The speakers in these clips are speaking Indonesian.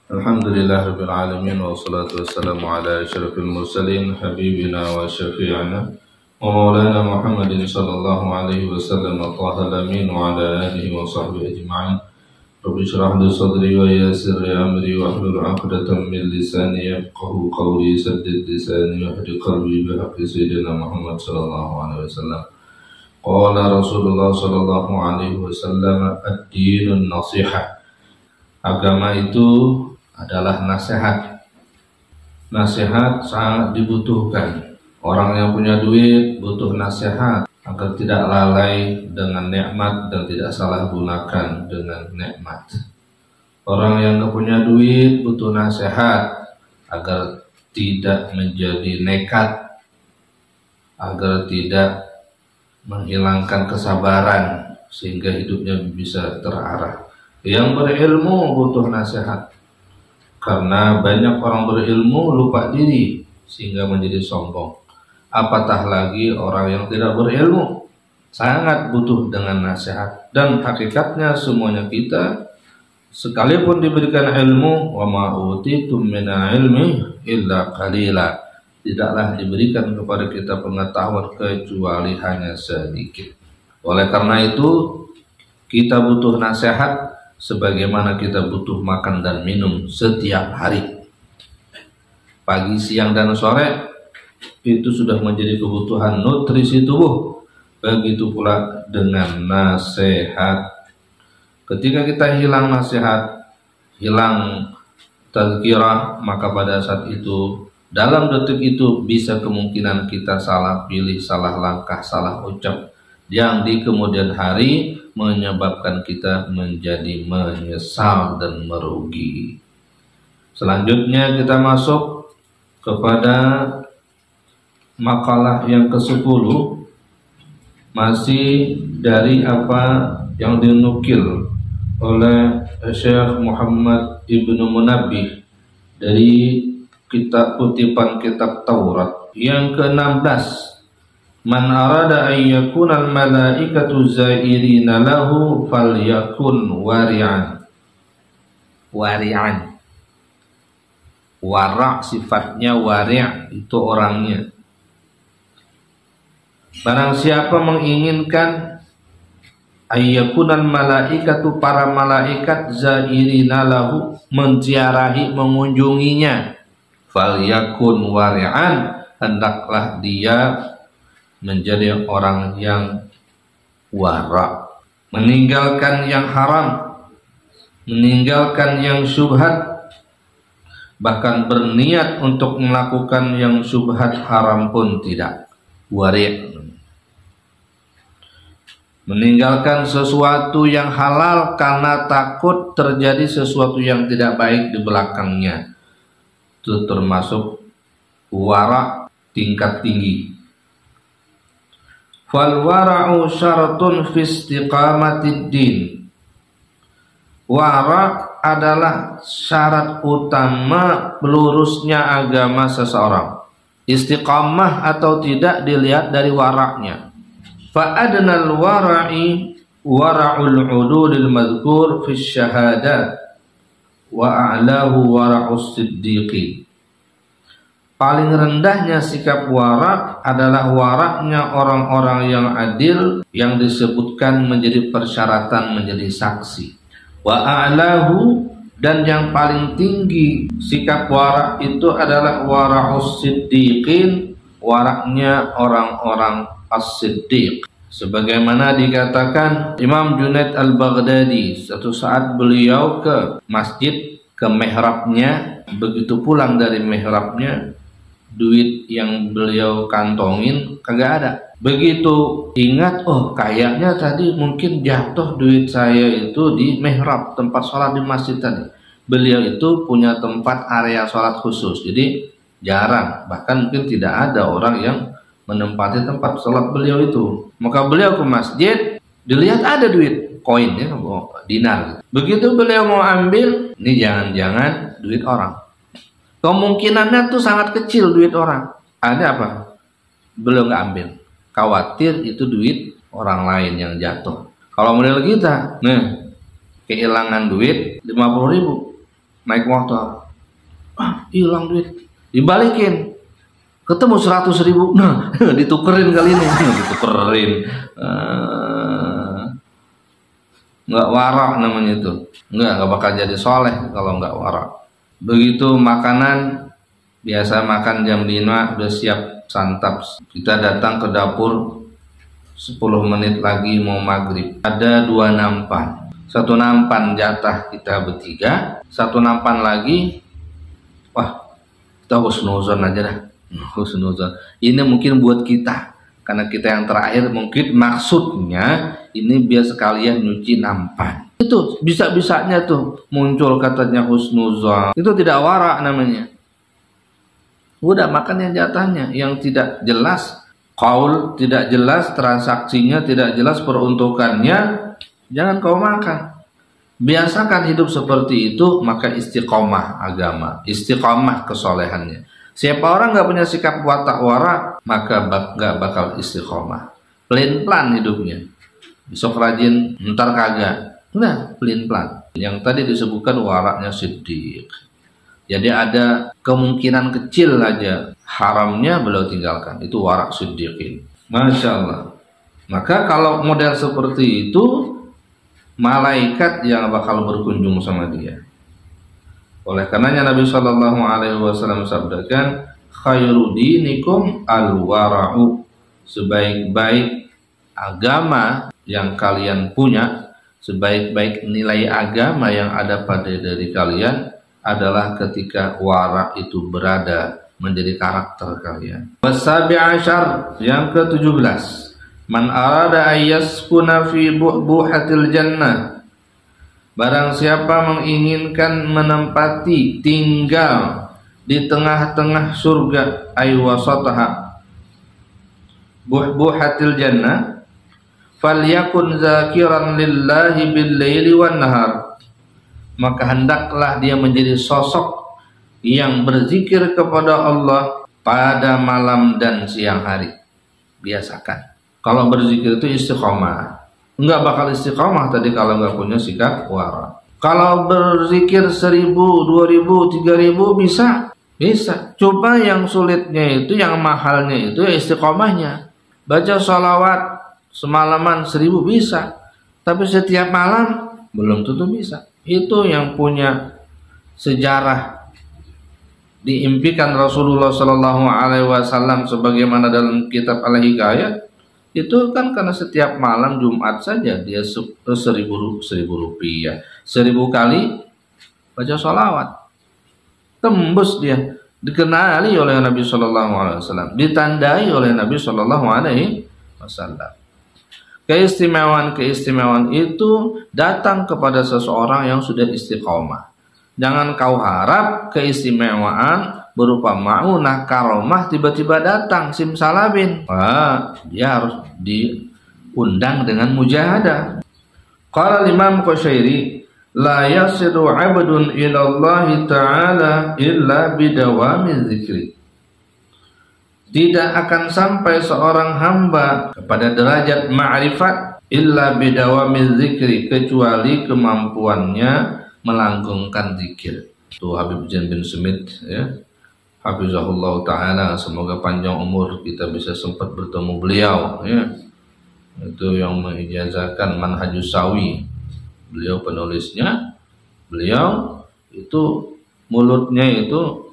Alhamdulillah Rabbil Alamin wassalatu wassalamu ala asyrafil mursalin habibina wa syafi'ina wa maulana Muhammadin sallallahu alaihi wasallam tahal amin wa ala alihi wa sahbihi ajma'in. Rabbi shrah li sadri wa yassir li amri wa hlul 'uqdatam min lisani yafqahu qawli saddid lisani wahdi qalbi bi haqqi sayyidina Muhammad sallallahu alaihi wasallam. Qala Rasulullah sallallahu alaihi wasallam ad-dinun nasihah. Agama itu adalah nasihat. Nasihat sangat dibutuhkan. Orang yang punya duit butuh nasihat agar tidak lalai dengan nikmat dan tidak salah gunakan dengan nikmat. Orang yang tidak punya duit butuh nasihat agar tidak menjadi nekat, agar tidak menghilangkan kesabaran sehingga hidupnya bisa terarah. Yang berilmu butuh nasihat, karena banyak orang berilmu lupa diri sehingga menjadi sombong. Apatah lagi orang yang tidak berilmu, sangat butuh dengan nasihat. Dan hakikatnya semuanya kita, sekalipun diberikan ilmu, wa ma utitum minal ilmi illa qalila, tidaklah diberikan kepada kita pengetahuan kecuali hanya sedikit. Oleh karena itu kita butuh nasihat sebagaimana kita butuh makan dan minum setiap hari. Pagi, siang, dan sore itu sudah menjadi kebutuhan nutrisi tubuh. Begitu pula dengan nasihat. Ketika kita hilang nasihat, hilang tazkirah, maka pada saat itu, dalam detik itu bisa kemungkinan kita salah pilih, salah langkah, salah ucap, yang di kemudian hari menyebabkan kita menjadi menyesal dan merugi. Selanjutnya kita masuk kepada makalah yang ke-10, masih dari apa yang dinukil oleh Syekh Muhammad Ibnu Munabbih dari kitab kutipan kitab Taurat yang ke-16. Man arada an yakuna al-malaikatu zairina lahu falyakun wari'an. Wari'an. Wara' sifatnya, wari' itu orangnya. Barang siapa menginginkan ayyakunal malaikatu, para malaikat zairina lahu, menziarahi, mengunjunginya, falyakun wari'an, hendaklah dia menjadi orang yang wara', meninggalkan yang haram, meninggalkan yang syubhat, bahkan berniat untuk melakukan yang syubhat haram pun tidak. Wari', meninggalkan sesuatu yang halal karena takut terjadi sesuatu yang tidak baik di belakangnya. Itu termasuk wara' tingkat tinggi. Fal wara'u syaratun fi istiqamatid din. Wara' adalah syarat utama pelurusnya agama seseorang. Istiqamah atau tidak dilihat dari wara'nya. Fa adnal wara'i wara'ul udulil madhkur fi syahadat wa a'lahu wara'us siddiqin. Paling rendahnya sikap wara' adalah waraknya orang-orang yang adil yang disebutkan menjadi persyaratan menjadi saksi. Wa a'lahu, dan yang paling tinggi sikap wara' itu adalah wara'us siddiqin, waraknya orang-orang as-siddiq. Sebagaimana dikatakan Imam Junaid al-Baghdadi, suatu saat beliau ke masjid, ke mihrabnya, begitu pulang dari mihrabnya, duit yang beliau kantongin kagak ada. Begitu ingat, oh kayaknya tadi mungkin jatuh duit saya itu di mihrab, tempat sholat di masjid tadi. Beliau itu punya tempat area sholat khusus, jadi jarang, bahkan mungkin tidak ada orang yang menempati tempat sholat beliau itu. Maka beliau ke masjid, dilihat ada duit koin ya, dinar. Begitu beliau mau ambil, ini jangan-jangan duit orang. Kemungkinannya tuh sangat kecil duit orang. Ada apa? Beliau nggak ambil. Khawatir itu duit orang lain yang jatuh. Kalau model kita, kehilangan duit 50.000. naik motor, hilang duit, dibalikin, ketemu 100.000, nah ditukerin kali ini, ditukerin, nggak warak namanya itu, nggak bakal jadi soleh kalau nggak warak. Begitu makanan, biasa makan jam 5 udah siap santap, kita datang ke dapur 10 menit lagi mau maghrib, ada 2 nampan, 1 nampan jatah kita bertiga, 1 nampan lagi, wah kita husnuzon aja dah, husnuzon. Ini mungkin buat kita, karena kita yang terakhir, mungkin maksudnya ini biar sekalian nyuci nampan. Itu bisa-bisanya tuh muncul katanya husnuzon, itu tidak warak namanya. Udah makan yang jatahnya, yang tidak jelas qaul, tidak jelas transaksinya, tidak jelas peruntukannya, jangan kau makan. Biasakan hidup seperti itu, maka istiqomah agama, istiqomah kesolehannya. Siapa orang nggak punya sikap watak warak, maka nggak bakal istiqomah. Pelin-pelan hidupnya, besok rajin, ntar kagak. Nah, pelin-pelan. Yang tadi disebutkan waraknya siddiq. Jadi ada kemungkinan kecil aja haramnya beliau tinggalkan. Itu warak siddiqin. Masya Allah. Maka kalau model seperti itu, malaikat yang bakal berkunjung sama dia. Oleh karenanya Nabi Shallallahu Alaihi Wasallam sabdakan, khairu dinikum al-wara'u, sebaik-baik agama yang kalian punya, sebaik-baik nilai agama yang ada pada diri kalian adalah ketika warak itu berada menjadi karakter kalian. Wasabi ashar, yang ke-17, man arada ayyaskuna fi buhatil jannah, barang siapa menginginkan menempati, tinggal di tengah-tengah surga, ay wasataha, buhatil jannah, falyakun zakiran lillahi bil laili wan nahar, maka hendaklah dia menjadi sosok yang berzikir kepada Allah pada malam dan siang hari. Biasakan. Kalau berzikir itu istiqomah. Enggak bakal istiqomah tadi kalau enggak punya sikap warak. Kalau berzikir 1.000, 2.000, 3.000 bisa. Bisa. Coba yang sulitnya itu, yang mahalnya itu ya istiqomahnya. Baca sholawat semalaman 1.000 bisa. Tapi setiap malam belum tentu bisa. Itu yang punya sejarah diimpikan Rasulullah Shallallahu Alaihi Wasallam sebagaimana dalam kitab Al-Hikayat. Itu kan karena setiap malam Jumat saja dia 1.000 rupiah, 1.000 kali baca sholawat, tembus dia, dikenali oleh Nabi Shallallahu Alaihi Wasallam, ditandai oleh Nabi Shallallahu Alaihi Wasallam. Keistimewaan itu datang kepada seseorang yang sudah istiqomah. Jangan kau harap keistimewaan berupa ma'unah, karomah tiba-tiba datang simsalabin. Dia harus diundang dengan mujahadah. Qala Imam Qushairi, la yasiru 'abdun ila Allah Ta'ala illa bidawami dzikri. Tidak akan sampai seorang hamba kepada derajat ma'rifat illa bidawami dzikri, kecuali kemampuannya melanggengkan zikir. Itu Habib Zain bin Smith, ya, hafizahullah ta'ala, semoga panjang umur kita bisa sempat bertemu beliau, ya. Itu yang mengijazahkan Manhajus Sawi. Beliau penulisnya, beliau itu mulutnya itu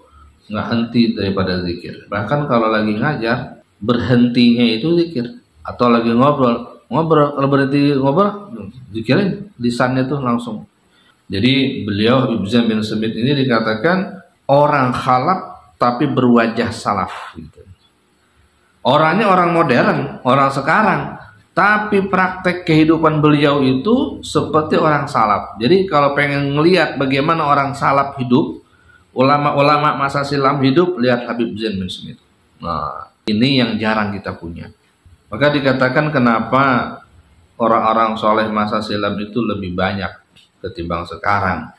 nggak henti daripada zikir. Bahkan kalau lagi ngajar, berhentinya itu zikir. Atau lagi ngobrol, kalau berhenti ngobrol, zikirin, lisannya tuh langsung. Jadi beliau Habib Zain bin Smith ini dikatakan orang khalaf tapi berwajah salaf gitu. Orangnya orang modern, orang sekarang, tapi praktek kehidupan beliau itu seperti orang salaf. Jadi kalau pengen ngelihat bagaimana orang salaf hidup, ulama-ulama masa silam hidup, lihat Habib Zain bin Smith. Nah, ini yang jarang kita punya. Maka dikatakan kenapa orang-orang soleh masa silam itu lebih banyak ketimbang sekarang.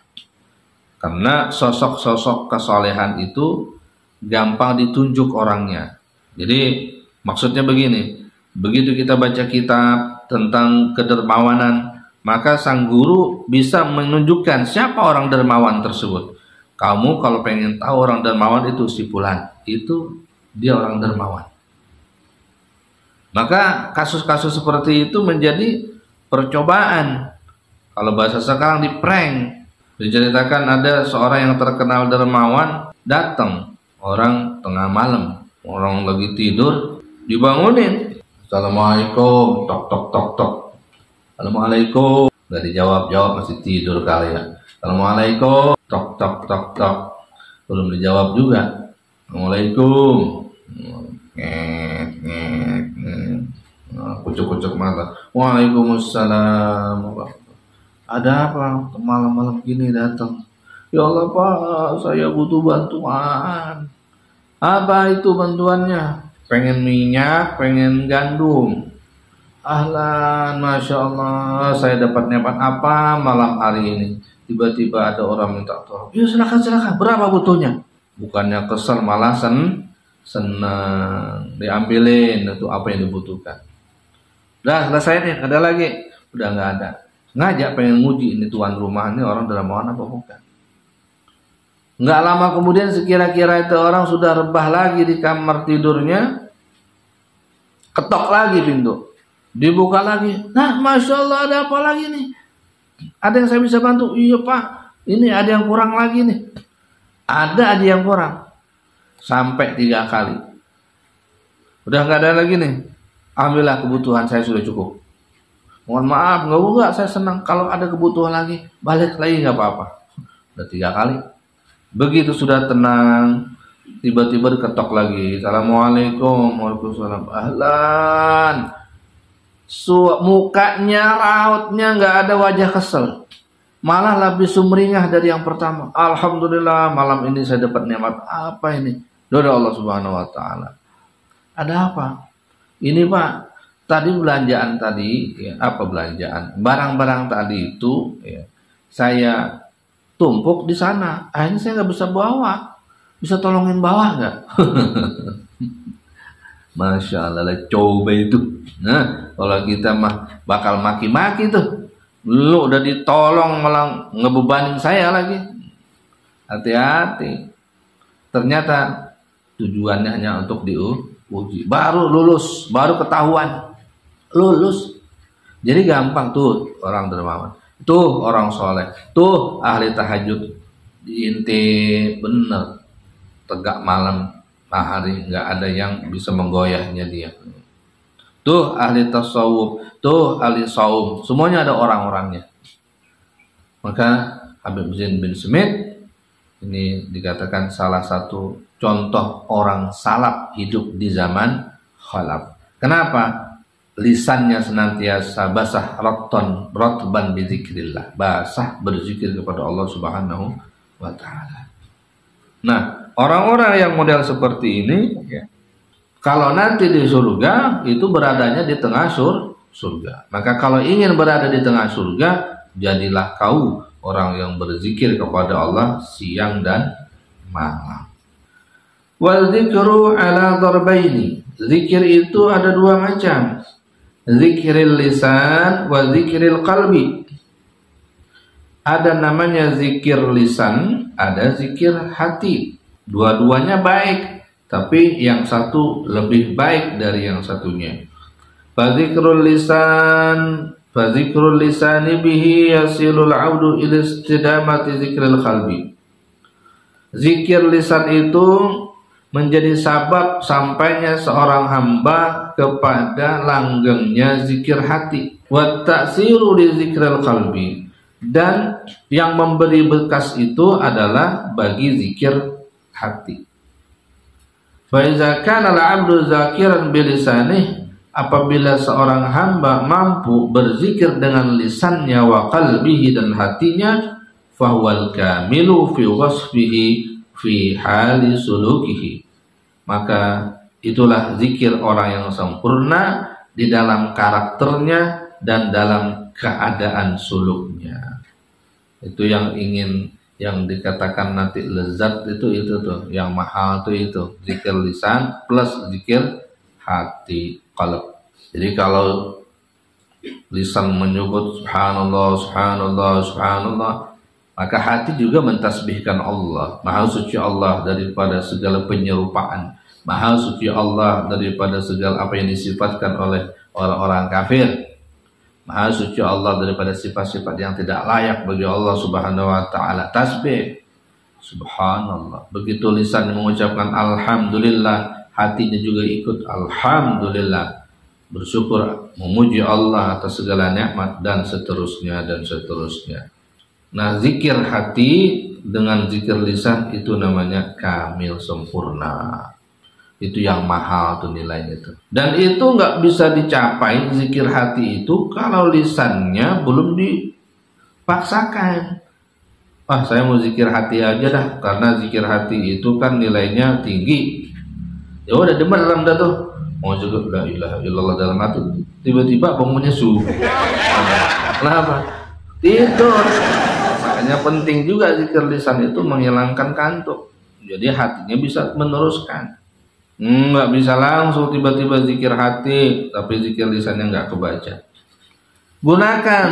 Karena sosok-sosok kesolehan itu gampang ditunjuk orangnya. Jadi maksudnya begini, begitu kita baca kitab tentang kedermawanan, maka sang guru bisa menunjukkan siapa orang dermawan tersebut. Kamu kalau pengen tahu orang dermawan itu si fulan, itu dia orang dermawan. Maka kasus-kasus seperti itu menjadi percobaan. Kalau bahasa sekarang di prank. Diceritakan ada seorang yang terkenal dermawan datang, orang tengah malam, orang lagi tidur, dibangunin. Assalamualaikum, tok tok tok tok. Assalamualaikum, nggak dijawab masih tidur kali ya. Assalamualaikum, tok tok tok tok, belum dijawab juga. Assalamualaikum, kucuk-kucuk mata. Waalaikumsalam. Ada apa malam-malam gini datang? Ya Allah Pak, saya butuh bantuan. Apa itu bantuannya? Pengen minyak, pengen gandum. Ahlan, Masya Allah, saya dapat nepat apa malam hari ini? Tiba-tiba ada orang minta tolong. Ya silakan, berapa butuhnya? Bukannya kesel, malah senang. Diambilin itu apa yang dibutuhkan. Dah selesai nih, ada lagi? Udah nggak ada. Ngajak pengen nguji ini tuan rumah ini orang dermawan apa bukan. Nggak lama kemudian sekira-kira itu orang sudah rebah lagi di kamar tidurnya, ketok lagi pintu, dibuka lagi. Nah, Masya Allah, ada apa lagi nih? Ada yang saya bisa bantu? Iya Pak, ini ada yang kurang lagi nih. Ada yang kurang. Sampai 3 kali. Udah nggak ada lagi nih. Alhamdulillah kebutuhan saya sudah cukup. Mohon maaf, enggak, saya senang. Kalau ada kebutuhan lagi, balik lagi nggak apa-apa. Udah 3 kali. Begitu sudah tenang, tiba-tiba diketok lagi. Assalamualaikum, waalaikumsalam. Ahlan. Mukanya, rautnya nggak ada wajah kesel. Malah lebih sumringah dari yang pertama. Alhamdulillah, malam ini saya dapat nikmat. Apa ini? Dari Allah Subhanahu Wa Taala. Ada apa? Ini Pak. Tadi belanjaan tadi, ya, apa belanjaan? Barang-barang tadi itu ya, saya tumpuk di sana. Akhirnya saya nggak bisa bawa. Bisa tolongin bawa nggak? Masya Allah, coba itu. Nah, kalau kita mah bakal maki-maki tuh. Lu udah ditolong malah ngebebanin saya lagi. Hati-hati. Ternyata tujuannya hanya untuk diuji. Baru lulus, baru ketahuan. Lulus. Jadi gampang tuh orang dermawan. Tuh orang soleh. Tuh ahli tahajud. Diintip bener. Tegak malam hari nggak ada yang bisa menggoyahnya dia. Tuh ahli tasawuf. Tuh ahli saum. Semuanya ada orang-orangnya. Maka Habib Zain bin Smith ini dikatakan salah satu contoh orang salaf hidup di zaman khalaf. Kenapa? Lisannya senantiasa basah rotban bizikrillah, basah berzikir kepada Allah Subhanahu wa Ta'ala. Nah, orang-orang yang model seperti ini ya, kalau nanti di surga itu beradanya di tengah surga. Maka kalau ingin berada di tengah surga, jadilah kau orang yang berzikir kepada Allah siang dan malam. Wal dzikru ala darbaini. Zikir itu ada 2 macam. Zikril lisan wa zikril qalbi. Ada namanya zikir lisan, ada zikir hati. Dua-duanya baik, tapi yang satu lebih baik dari yang satunya. Fazikrul lisani bihi yasilul audu ila istidamati zikril qalbi. Zikir lisan itu menjadi sabab sampainya seorang hamba kepada langgengnya zikir hati. Wa ta'siru li zikril qalbi. Dan yang memberi bekas itu adalah bagi zikir hati. Fa iza kana al-'abdu zakiran bilisanih, apabila seorang hamba mampu berzikir dengan lisannya wa qalbihi dan hatinya, fahuwal kamilu fi wasfihi fi hali sulukihi, maka itulah zikir orang yang sempurna di dalam karakternya dan dalam keadaan suluknya. Itu yang dikatakan nanti lezat itu tuh, yang mahal tuh itu zikir lisan plus zikir hati qalb. Jadi kalau lisan menyebut subhanallah subhanallah subhanallah, Maka hati juga mentasbihkan Allah. Maha suci Allah daripada segala penyerupaan. Maha suci Allah daripada segala apa yang disifatkan oleh orang-orang kafir. Maha suci Allah daripada sifat-sifat yang tidak layak bagi Allah Subhanahu wa taala. Tasbih. Subhanallah. Begitu lisan mengucapkan alhamdulillah, hatinya juga ikut alhamdulillah. Bersyukur, memuji Allah atas segala nikmat dan seterusnya dan seterusnya. Nah, zikir hati dengan zikir lisan itu namanya kamil, sempurna. Itu yang mahal tuh nilainya itu. Dan itu nggak bisa dicapai zikir hati itu kalau lisannya belum dipaksakan. Saya mau zikir hati aja dah, karena zikir hati itu kan nilainya tinggi. Ya udah demerem dah tuh. Mau juga la ilaha illallah dalam hati, tiba-tiba bangunnya subuh. Kenapa? Tidur. Makanya penting juga zikir lisan itu menghilangkan kantuk. Jadi hatinya bisa meneruskan. Nggak bisa langsung tiba-tiba zikir hati, tapi zikir lisannya nggak kebaca. Gunakan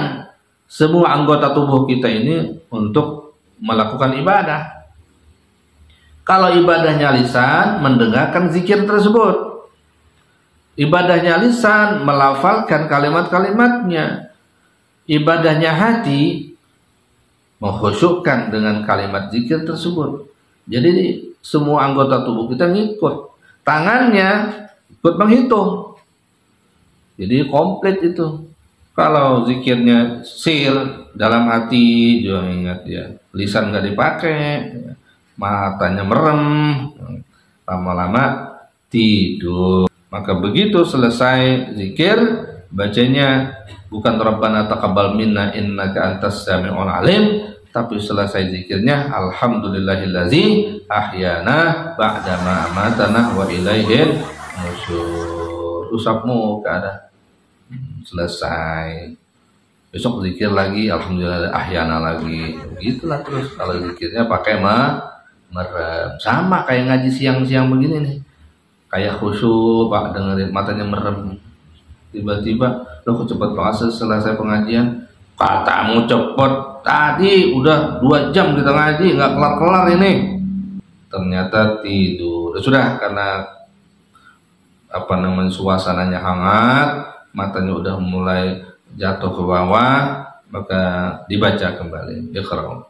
semua anggota tubuh kita ini untuk melakukan ibadah. Kalau ibadahnya lisan, mendengarkan zikir tersebut. Ibadahnya lisan, melafalkan kalimat-kalimatnya. Ibadahnya hati, mengkhusyukkan dengan kalimat zikir tersebut. Jadi semua anggota tubuh kita ngikut. Tangannya ikut menghitung. Jadi komplit itu. Kalau zikirnya sir dalam hati, jangan ingat ya, lisan nggak dipakai, matanya merem, lama-lama tidur. Maka begitu selesai zikir, bacanya bukan Rabbana taqabbal minna innaka antas sami'ul alim, tapi selesai zikirnya alhamdulillahillazi ahyana ba'dama amatana wa ilaihil nusyur. Usap muka dah. Selesai. Besok zikir lagi, alhamdulillah ahyana lagi. Begitulah terus kalau zikirnya pakai merem. Sama kayak ngaji siang-siang begini nih. Kayak khusyuk, Pak, dengerin matanya merem. Tiba-tiba, loh kok cepet banget selesai pengajian. Katamu cepet, tadi udah 2 jam kita ngaji, nggak kelar-kelar ini. Ternyata tidur. Sudah, karena suasananya hangat, matanya udah mulai jatuh ke bawah, maka dibaca kembali. Iqra.